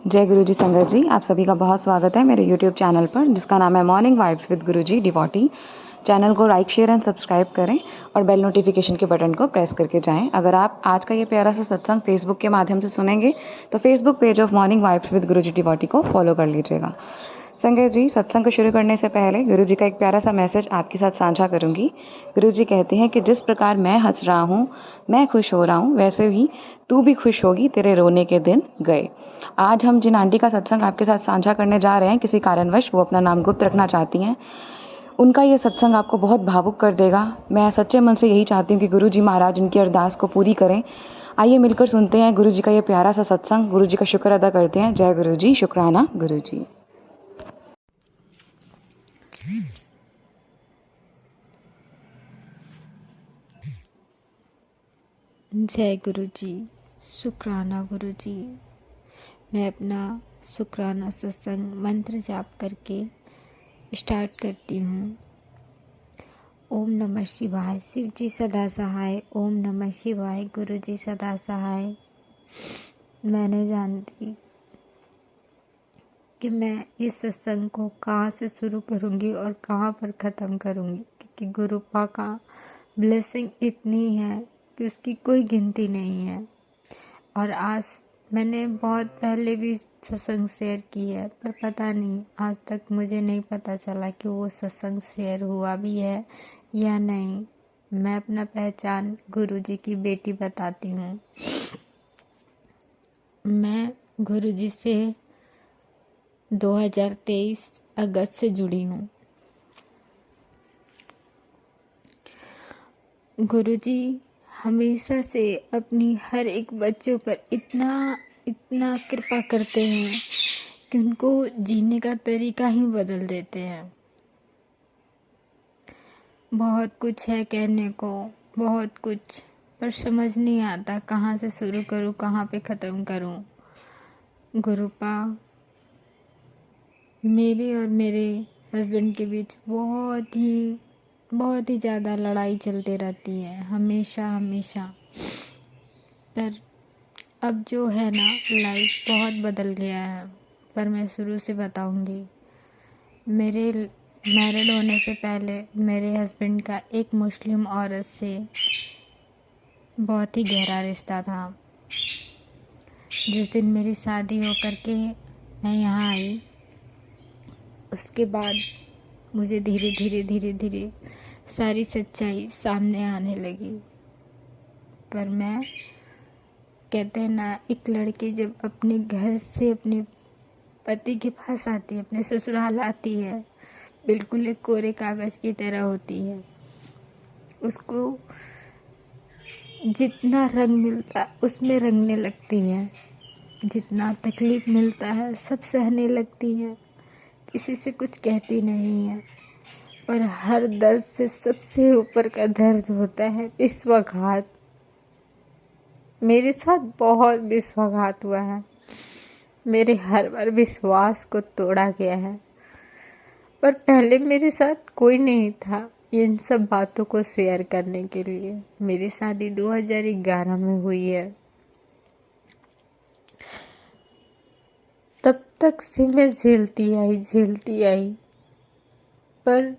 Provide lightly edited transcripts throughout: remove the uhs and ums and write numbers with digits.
जय गुरुजी संगत जी, आप सभी का बहुत स्वागत है मेरे यूट्यूब चैनल पर जिसका नाम है morning vibes with Guruji devotee. Channel को लाइक शेयर एंड सब्सक्राइब करें और बेल नोटिफिकेशन के बटन को प्रेस करके जाएं। अगर आप आज का ये प्यारा सा सत्संग फेसबुक के माध्यम से सुनेंगे तो Facebook page of morning vibes with Guruji devotee को फॉलो कर लीजिएगा। संगत जी, सत्संग को शुरू करने से पहले गुरुजी का एक प्यारा सा मैसेज आपके साथ साझा करूंगी। गुरुजी कहते हैं कि जिस प्रकार मैं हंस रहा हूँ, मैं खुश हो रहा हूँ, वैसे ही तू भी खुश होगी, तेरे रोने के दिन गए। आज हम जिन आंटी का सत्संग आपके साथ साझा करने जा रहे हैं, किसी कारणवश वो अपना नाम गुप्त रखना चाहती हैं, उनका ये सत्संग आपको बहुत भावुक कर देगा। मैं सच्चे मन से यही चाहती हूँ कि गुरुजी महाराज उनकी अरदास को पूरी करें। आइए मिलकर सुनते हैं गुरुजी का ये प्यारा सा सत्संग। गुरुजी का शुक्र अदा करते हैं। जय गुरुजी, शुक्राना गुरुजी। जय गुरुजी, शुक्राना गुरुजी। मैं अपना शुक्राना सत्संग मंत्र जाप करके स्टार्ट करती हूँ। ओम नमः शिवाय, शिव जी सदा सहाय। ओम नमः शिवाय, गुरु जी सदा सहाय। मैं नहीं जानती कि मैं इस सत्संग को कहाँ से शुरू करूँगी और कहाँ पर ख़त्म करूँगी, क्योंकि गुरु पा का ब्लेसिंग इतनी है कि उसकी कोई गिनती नहीं है। और आज मैंने बहुत पहले भी सत्संग शेयर की है, पर पता नहीं, आज तक मुझे नहीं पता चला कि वो सत्संग शेयर हुआ भी है या नहीं। मैं अपना पहचान गुरुजी की बेटी बताती हूँ। मैं गुरुजी से 2023 अगस्त से जुड़ी हूँ। गुरुजी हमेशा से अपनी हर एक बच्चों पर इतना कृपा करते हैं कि उनको जीने का तरीका ही बदल देते हैं। बहुत कुछ है कहने को, बहुत कुछ, पर समझ नहीं आता कहाँ से शुरू करूँ, कहाँ पे ख़त्म करूँ। गुरुपा मेरे और मेरे हस्बैंड के बीच बहुत ही ज़्यादा लड़ाई चलती रहती है, हमेशा। पर अब जो है ना, लाइफ बहुत बदल गया है। पर मैं शुरू से बताऊंगी। मेरे मैरिड होने से पहले मेरे हस्बैंड का एक मुस्लिम औरत से बहुत ही गहरा रिश्ता था। जिस दिन मेरी शादी हो करके मैं यहाँ आई, उसके बाद मुझे धीरे सारी सच्चाई सामने आने लगी। पर मैं, कहते हैं ना, एक लड़की जब अपने घर से अपने पति के पास आती है, अपने ससुराल आती है, बिल्कुल एक कोरे कागज़ की तरह होती है। उसको जितना रंग मिलता है उसमें रंगने लगती है, जितना तकलीफ़ मिलता है सब सहने लगती है, किसी से कुछ कहती नहीं है। पर हर दर्द से सबसे ऊपर का दर्द होता है विश्वासघात। मेरे साथ बहुत विश्वासघात हुआ है। मेरे हर बार विश्वास को तोड़ा गया है। पर पहले मेरे साथ कोई नहीं था इन सब बातों को शेयर करने के लिए। मेरी शादी 2011 में हुई है। तब तक से मैं झेलती आई। पर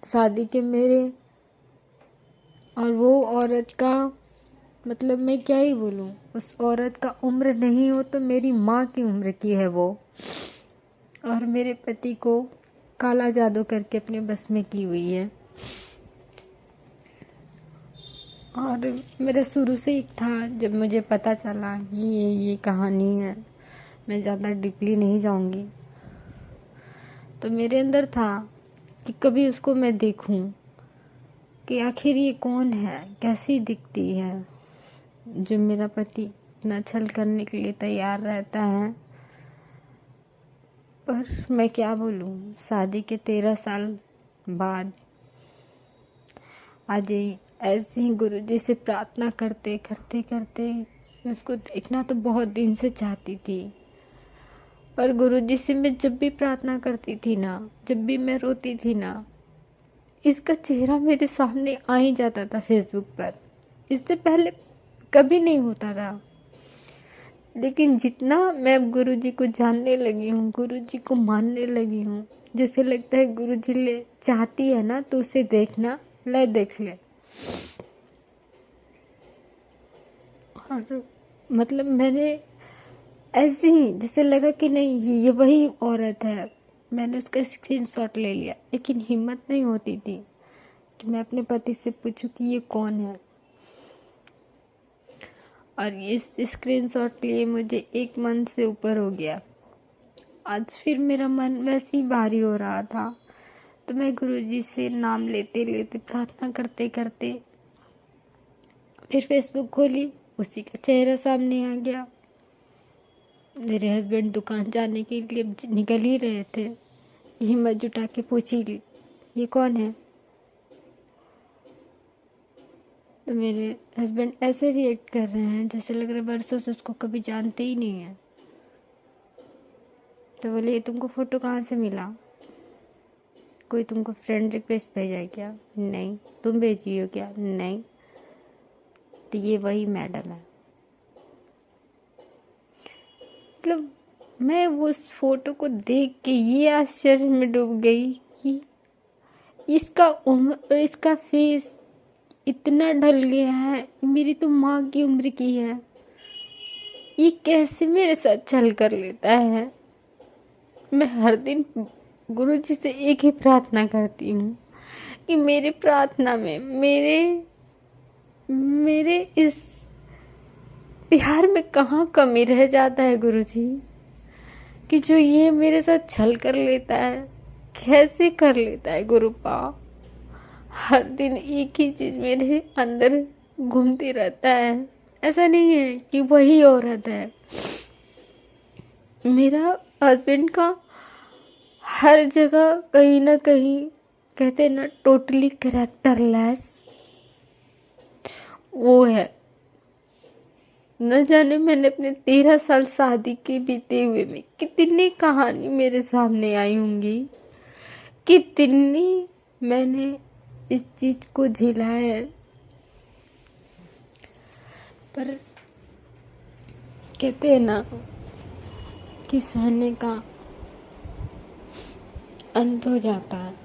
शादी के मेरे और वो औरत का, मतलब मैं क्या ही बोलूँ, उस औरत का उम्र नहीं हो तो मेरी माँ की उम्र की है वो। और मेरे पति को काला जादू करके अपने बस में की हुई है। और मेरा शुरू से ही था, जब मुझे पता चला कि ये कहानी है, मैं ज़्यादा डीपली नहीं जाऊँगी, तो मेरे अंदर था कि कभी उसको मैं देखूं कि आखिर ये कौन है, कैसी दिखती है, जो मेरा पति इतना छल करने के लिए तैयार रहता है। पर मैं क्या बोलूं, शादी के 13 साल बाद आज ऐसे ही गुरुजी से प्रार्थना करते मैं उसको देखना तो बहुत दिन से चाहती थी। पर गुरुजी से मैं जब भी प्रार्थना करती थी ना, जब भी मैं रोती थी ना, इसका चेहरा मेरे सामने आ ही जाता था फेसबुक पर। इससे पहले कभी नहीं होता था। लेकिन जितना मैं अब गुरुजी को जानने लगी हूँ, गुरुजी को मानने लगी हूँ, जैसे लगता है गुरुजी ले चाहती है ना तो उसे देखना, ले देख ले। और मतलब मैंने ऐसे ही जैसे लगा कि नहीं ये वही औरत है, मैंने उसका स्क्रीनशॉट ले लिया, लेकिन हिम्मत नहीं होती थी कि मैं अपने पति से पूछूं कि ये कौन है। और इस स्क्रीनशॉट लिए मुझे 1 मंथ से ऊपर हो गया। आज फिर मेरा मन वैसे ही भारी हो रहा था, तो मैं गुरुजी से नाम लेते लेते प्रार्थना करते करते फिर फेसबुक खोली, उसी का चेहरा सामने आ गया। मेरे हस्बैंड दुकान जाने के लिए निकल ही रहे थे, हिम्मत जुटा के पूछ ही ली ये कौन है। तो मेरे हस्बैंड ऐसे रिएक्ट कर रहे हैं जैसे लग रहा है बरसों से उसको कभी जानते ही नहीं है। तो बोले ये तुमको फ़ोटो कहाँ से मिला, कोई तुमको फ्रेंड रिक्वेस्ट भेजा है क्या? नहीं। तुम भेजी हो क्या? नहीं। तो ये वही मैडम है। मतलब मैं उस फोटो को देख के ये आश्चर्य में डूब गई कि इसका उम्र और इसका फेस इतना ढल गया है, मेरी तो माँ की उम्र की है, ये कैसे मेरे साथ छल कर लेता है। मैं हर दिन गुरुजी से एक ही प्रार्थना करती हूँ कि मेरी प्रार्थना में मेरे इस प्यार में कहाँ कमी रह जाता है गुरुजी, कि जो ये मेरे साथ छल कर लेता है, कैसे कर लेता है गुरुपा। हर दिन एक ही चीज मेरे अंदर घूमती रहता है। ऐसा नहीं है कि वही औरत है, मेरा हस्बैंड का हर जगह कहीं ना कहीं कहते हैं ना टोटली कैरेक्टरलेस वो है। न जाने मैंने अपने 13 साल शादी के बीते हुए में कितनी कहानी मेरे सामने आई होंगी, कितनी मैंने इस चीज को झेला है, पर कहते हैं ना कि सहने का अंत हो जाता है।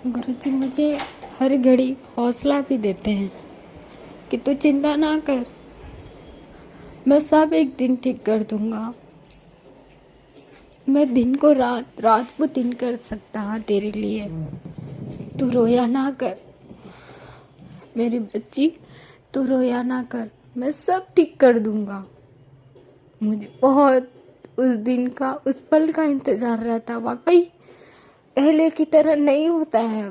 गुरुजी मुझे हर घड़ी हौसला भी देते हैं कि तू चिंता ना कर, मैं सब एक दिन ठीक कर दूंगा। मैं दिन को रात, रात को दिन कर सकता हाँ तेरे लिए, तू रोया ना कर मेरी बच्ची, तू रोया ना कर, मैं सब ठीक कर दूंगा। मुझे बहुत उस दिन का, उस पल का इंतजार रहता। वाकई पहले की तरह नहीं होता है,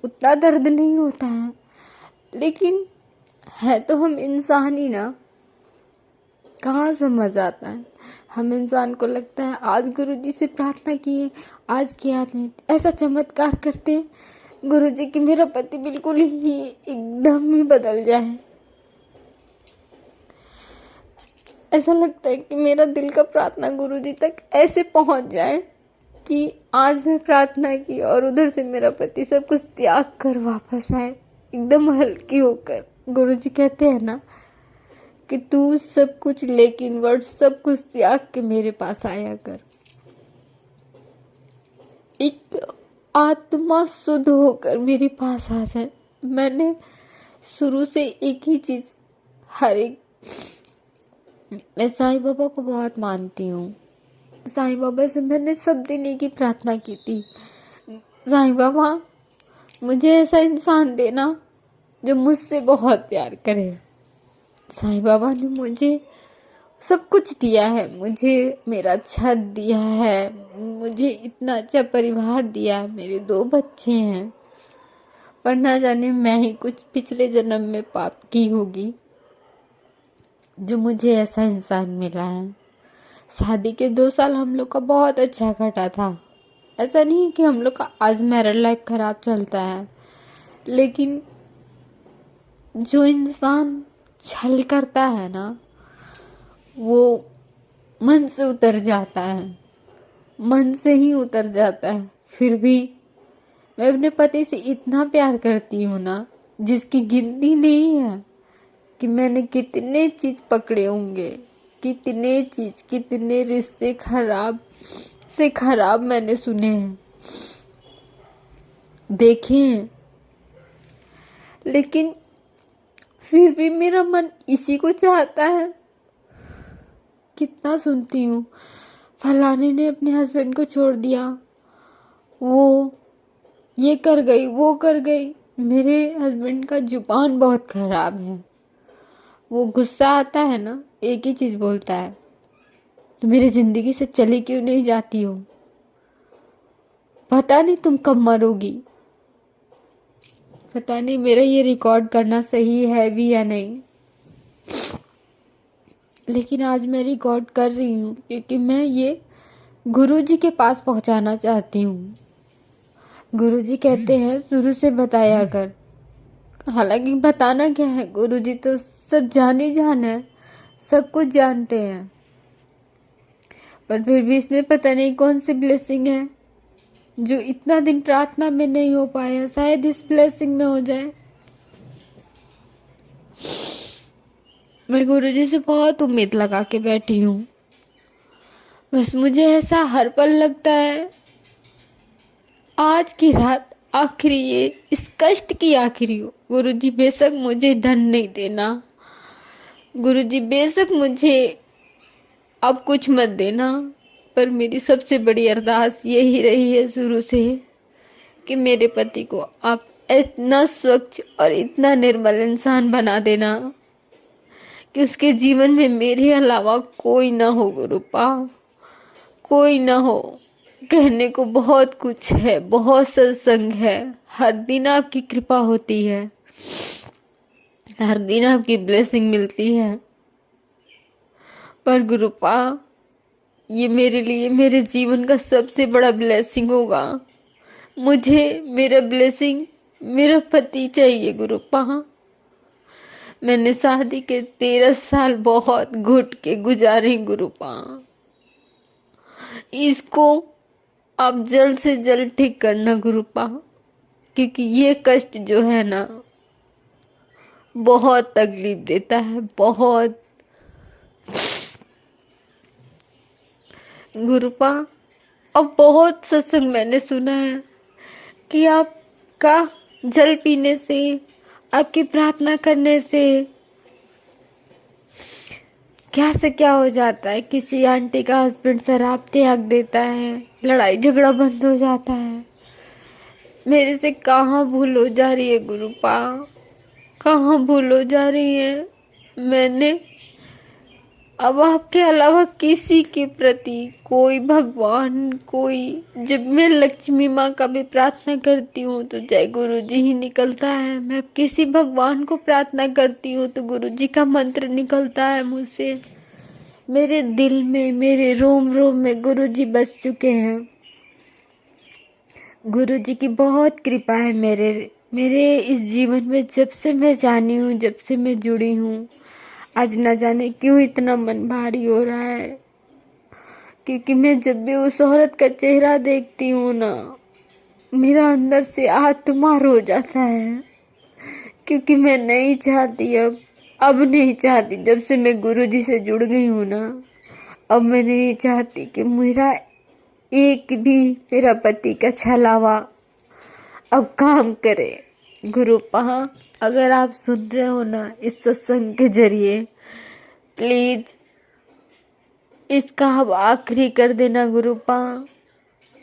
उतना दर्द नहीं होता है, लेकिन है तो हम इंसान ही ना, कहाँ समझ आता है। हम इंसान को लगता है आज गुरुजी से प्रार्थना किए, आज के आदमी ऐसा चमत्कार करते गुरुजी कि मेरा पति बिल्कुल ही एकदम ही बदल जाए। ऐसा लगता है कि मेरा दिल का प्रार्थना गुरुजी तक ऐसे पहुंच जाए कि आज मैं प्रार्थना की और उधर से मेरा पति सब कुछ त्याग कर वापस आए एकदम हल्की होकर। गुरुजी कहते हैं ना कि तू सब कुछ लेकिन वर्ड सब कुछ त्याग के मेरे पास आया कर। एक आत्मा शुद्ध होकर मेरे पास आ जाए। मैंने शुरू से एक ही चीज, हर एक, मैं साईं बाबा को बहुत मानती हूँ। साईं बाबा से मैंने सब दिन एक ही प्रार्थना की थी, साईं बाबा मुझे ऐसा इंसान देना जो मुझसे बहुत प्यार करे। साईं बाबा ने मुझे सब कुछ दिया है, मुझे मेरा छत दिया है, मुझे इतना अच्छा परिवार दिया है, मेरे 2 बच्चे हैं, पर ना जाने मैं ही कुछ पिछले जन्म में पाप की होगी जो मुझे ऐसा इंसान मिला है। शादी के 2 साल हम लोग का बहुत अच्छा कटा था। ऐसा नहीं कि हम लोग का आज मैरिड लाइफ खराब चलता है, लेकिन जो इंसान छल करता है ना वो मन से उतर जाता है, मन से ही उतर जाता है। फिर भी मैं अपने पति से इतना प्यार करती हूँ ना जिसकी गिनती नहीं है, कि मैंने कितने चीज पकड़े होंगे, कितने चीज, कितने रिश्ते खराब से खराब मैंने सुने हैं, देखे हैं, लेकिन फिर भी मेरा मन इसी को चाहता है। कितना सुनती हूँ, फलाने ने अपने हस्बैंड को छोड़ दिया, वो ये कर गई, वो कर गई। मेरे हस्बैंड का जुबान बहुत खराब है। वो गुस्सा आता है ना, एक ही चीज बोलता है, तो मेरी जिंदगी से चली क्यों नहीं जाती हो? पता नहीं तुम कब मरोगी। पता नहीं मेरा ये रिकॉर्ड करना सही है भी या नहीं, लेकिन आज मैं रिकॉर्ड कर रही हूँ क्योंकि मैं ये गुरुजी के पास पहुँचाना चाहती हूँ। गुरुजी कहते हैं शुरू से बताया कर। हालांकि बताना क्या है, गुरुजी तो सब जाने जान है, सब कुछ जानते हैं, पर फिर भी इसमें पता नहीं कौन सी ब्लेसिंग है जो इतना दिन प्रार्थना में नहीं हो पाया, शायद इस ब्लेसिंग में हो जाए। मैं गुरुजी से बहुत उम्मीद लगा के बैठी हूँ, बस मुझे ऐसा हर पल लगता है आज की रात आखिरी, ये इस कष्ट की आखिरी हो। गुरुजी बेशक मुझे धन नहीं देना, गुरुजी बेशक मुझे अब कुछ मत देना, पर मेरी सबसे बड़ी अरदास यही रही है शुरू से कि मेरे पति को आप इतना स्वच्छ और इतना निर्मल इंसान बना देना कि उसके जीवन में मेरे अलावा कोई ना हो। गुरुपा, कोई ना हो। कहने को बहुत कुछ है, बहुत सत्संग है, हर दिन आपकी कृपा होती है, हर दिन आपकी ब्लेसिंग मिलती है, पर गुरुपा ये मेरे लिए मेरे जीवन का सबसे बड़ा ब्लेसिंग होगा। मुझे मेरा ब्लेसिंग मेरा पति चाहिए गुरुपा। मैंने शादी के 13 साल बहुत घुट के गुजारे गुरुपा। इसको आप जल्द से जल्द ठीक करना गुरुपा, क्योंकि ये कष्ट जो है ना बहुत तकलीफ देता है, बहुत। गुरुपा अब बहुत सत्संग मैंने सुना है कि आपका जल पीने से, आपकी प्रार्थना करने से क्या से क्या हो जाता है। किसी आंटी का हस्बैंड शराब त्याग देता है, लड़ाई झगड़ा बंद हो जाता है। मेरे से कहाँ भूल हो जा रही है गुरुपा, कहाँ भूल हो जा रही है। मैंने अब आपके अलावा किसी के प्रति कोई भगवान, कोई, जब मैं लक्ष्मी माँ का भी प्रार्थना करती हूँ तो जय गुरु जी ही निकलता है। मैं किसी भगवान को प्रार्थना करती हूँ तो गुरु जी का मंत्र निकलता है मुझसे। मेरे दिल में, मेरे रोम रोम में गुरु जी बस चुके हैं। गुरु जी की बहुत कृपा है मेरे इस जीवन में। जब से मैं जानी हूँ, जब से मैं जुड़ी हूँ, आज न जाने क्यों इतना मन भारी हो रहा है, क्योंकि मैं जब भी उस औरत का चेहरा देखती हूँ ना, मेरा अंदर से आत्मार हो जाता है। क्योंकि मैं नहीं चाहती, अब नहीं चाहती, जब से मैं गुरुजी से जुड़ गई हूँ ना, अब मैं नहीं चाहती कि मेरा एक भी मेरा पति का छलावा अब काम करे। गुरुपा, अगर आप सुन रहे हो ना इस सत्संग के जरिए, प्लीज इसका अब आखिरी कर देना गुरुपा।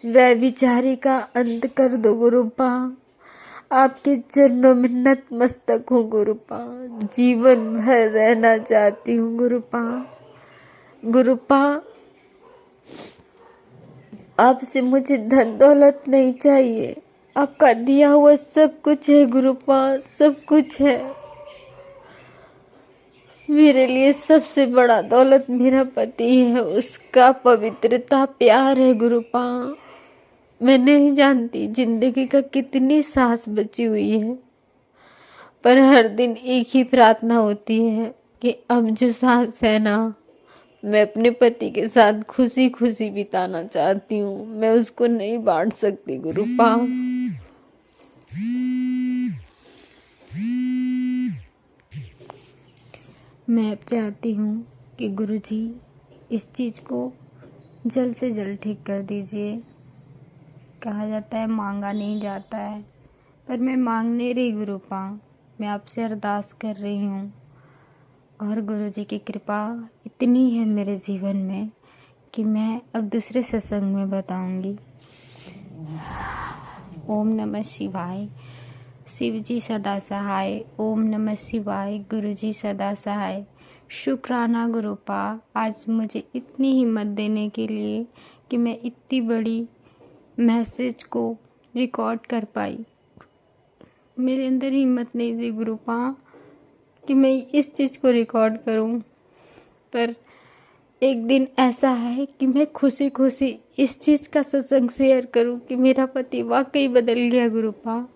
व्यभिचारी का अंत कर दो गुरुपा। आपके चरणों में नतमस्तक हूँ गुरुपा, जीवन भर रहना चाहती हूँ गुरुपा। गुरुपा, आपसे मुझे धन दौलत नहीं चाहिए, आपका दिया हुआ सब कुछ है गुरुपा, सब कुछ है। मेरे लिए सबसे बड़ा दौलत मेरा पति है, उसका पवित्रता, प्यार है गुरुपा। मैं नहीं जानती जिंदगी का कितनी सांस बची हुई है, पर हर दिन एक ही प्रार्थना होती है कि अब जो सांस है ना, मैं अपने पति के साथ खुशी खुशी बिताना चाहती हूँ। मैं उसको नहीं बांट सकती गुरुपा। मैं अब चाहती हूँ कि गुरुजी इस चीज़ को जल्द से जल्द ठीक कर दीजिए। कहा जाता है मांगा नहीं जाता है, पर मैं मांग नहीं रही गुरुपा, मैं आपसे अरदास कर रही हूँ। और गुरुजी की कृपा इतनी है मेरे जीवन में कि मैं अब दूसरे सत्संग में बताऊंगी। ओम नमः शिवाय। शिव जी सदा सहाय। ओम नमः शिवाय। गुरु जी सदा सहाय। शुक्राना गुरुपा, आज मुझे इतनी हिम्मत देने के लिए कि मैं इतनी बड़ी मैसेज को रिकॉर्ड कर पाई। मेरे अंदर हिम्मत नहीं थी गुरुपा कि मैं इस चीज़ को रिकॉर्ड करूं, पर एक दिन ऐसा है कि मैं खुशी खुशी इस चीज़ का सत्संग शेयर करूं कि मेरा पति वाकई बदल गया गुरुपा।